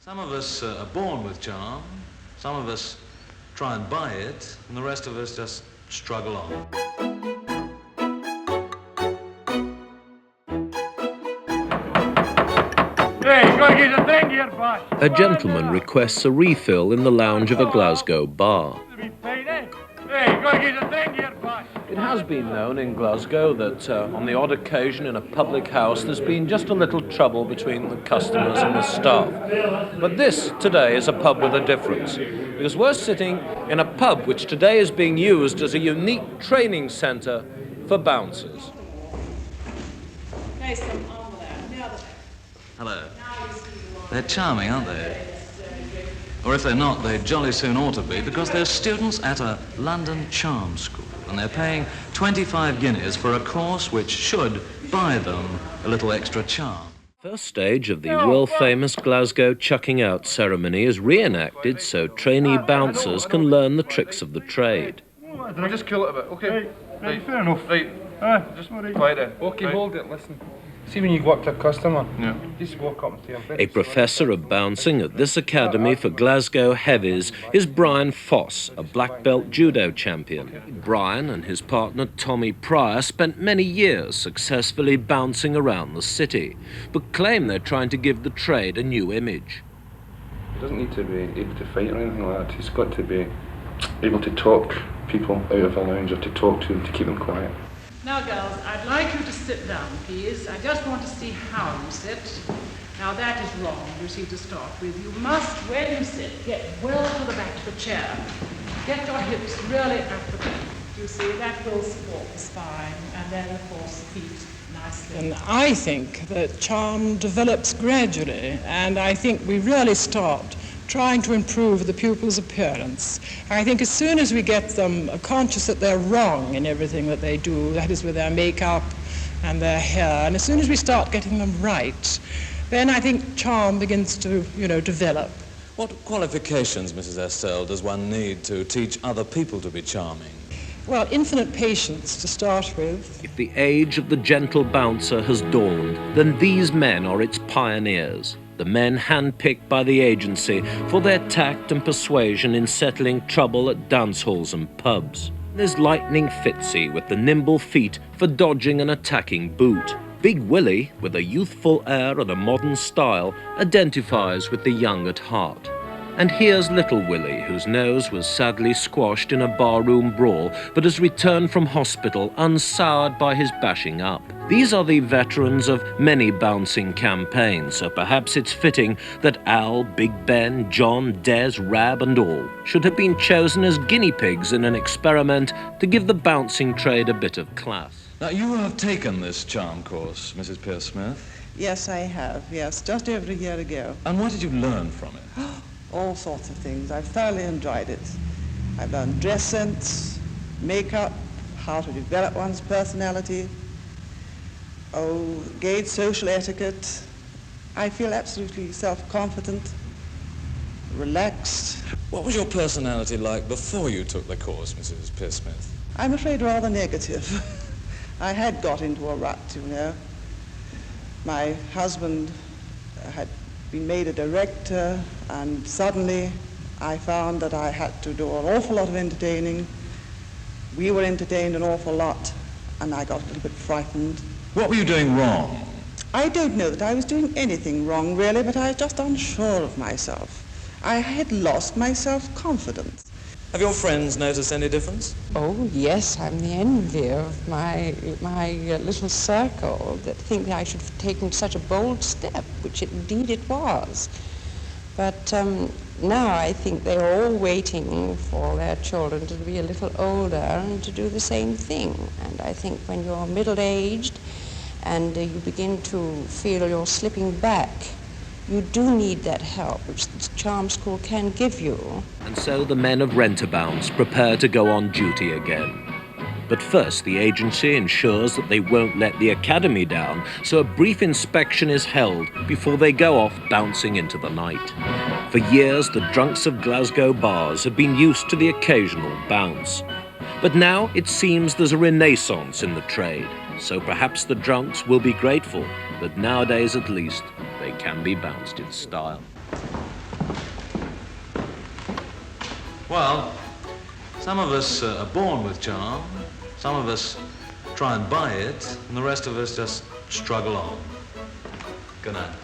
Some of us are born with charm, some of us try and buy it, and the rest of us just struggle on. Hey, go get a thing here, boss. A gentleman requests a refill in the lounge of a Glasgow bar. Hey, go get a thing here, boss. It has been known in Glasgow that on the odd occasion in a public house there's been just a little trouble between the customers and the staff. But this today is a pub with a difference, because we're sitting in a pub which today is being used as a unique training centre for bouncers. Hello. They're charming, aren't they? Or if they're not, they jolly soon ought to be, because they're students at a London charm school, and they're paying 25 guineas for a course which should buy them a little extra charm. First stage of the world-famous Glasgow chucking out ceremony is reenacted so trainee bouncers can learn the tricks of the trade. Can I just cool it a bit? Okay. Right, fair enough. Right. Just worry. Quiet then. Okay, right. hold it, listen. See when you go up to a customer, Yeah. just walk up to him. A professor of bouncing at this academy for Glasgow heavies is Brian Foss, a black belt judo champion. Brian and his partner Tommy Pryor spent many years successfully bouncing around the city, but claim they're trying to give the trade a new image. He doesn't need to be able to fight or anything like that. He's got to be able to talk people out of a lounge, or to talk to them to keep them quiet. Now, girls, I'd like you to sit down, please. I just want to see how you sit. Now, that is wrong, you see, to start with. You must, when you sit, get well to the back of the chair. Get your hips really at the back. You see, that will support the spine, and then, of course, the feet nicely. And I think that charm develops gradually, and I think we really start trying to improve the pupils' appearance. I think as soon as we get them conscious that they're wrong in everything that they do, that is with their makeup and their hair, and as soon as we start getting them right, then I think charm begins to, develop. What qualifications, Mrs. Estelle, does one need to teach other people to be charming? Well, infinite patience to start with. If the age of the gentle bouncer has dawned, then these men are its pioneers. The men handpicked by the agency for their tact and persuasion in settling trouble at dance halls and pubs. There's Lightning Fitzy with the nimble feet for dodging an attacking boot. Big Willie, with a youthful air and a modern style, identifies with the young at heart. And here's Little Willie, whose nose was sadly squashed in a barroom brawl, but has returned from hospital unsoured by his bashing up. These are the veterans of many bouncing campaigns, so perhaps it's fitting that Al, Big Ben, John, Des, Rab and all should have been chosen as guinea pigs in an experiment to give the bouncing trade a bit of class. Now, you have taken this charm course, Mrs. Pierce-Smith. Yes, I have, yes, just over a year ago. And what did you learn from it? All sorts of things. I've thoroughly enjoyed it. I've learned dress sense, makeup, how to develop one's personality, gauge social etiquette. I feel absolutely self-confident, relaxed. What was your personality like before you took the course, Mrs. Pierce-Smith? I'm afraid rather negative. I had got into a rut, My husband had been made a director, and suddenly I found that I had to do an awful lot of entertaining. We were entertained an awful lot, and I got a little bit frightened. What were you doing wrong? I don't know that I was doing anything wrong, really, but I was just unsure of myself. I had lost my self-confidence. Have your friends noticed any difference? Oh, yes, I'm the envy of my little circle that think that I should have taken such a bold step, which indeed it was. But now I think they're all waiting for their children to be a little older and to do the same thing. And I think when you're middle-aged and you begin to feel you're slipping back, you do need that help, which the charm school can give you. And so the men of Rentabounce prepare to go on duty again. But first, the agency ensures that they won't let the academy down, so a brief inspection is held before they go off bouncing into the night. For years, the drunks of Glasgow bars have been used to the occasional bounce. But now it seems there's a renaissance in the trade, so perhaps the drunks will be grateful that nowadays at least they can be bounced in style. Well, some of us are born with charm, some of us try and buy it, and the rest of us just struggle on. Good night.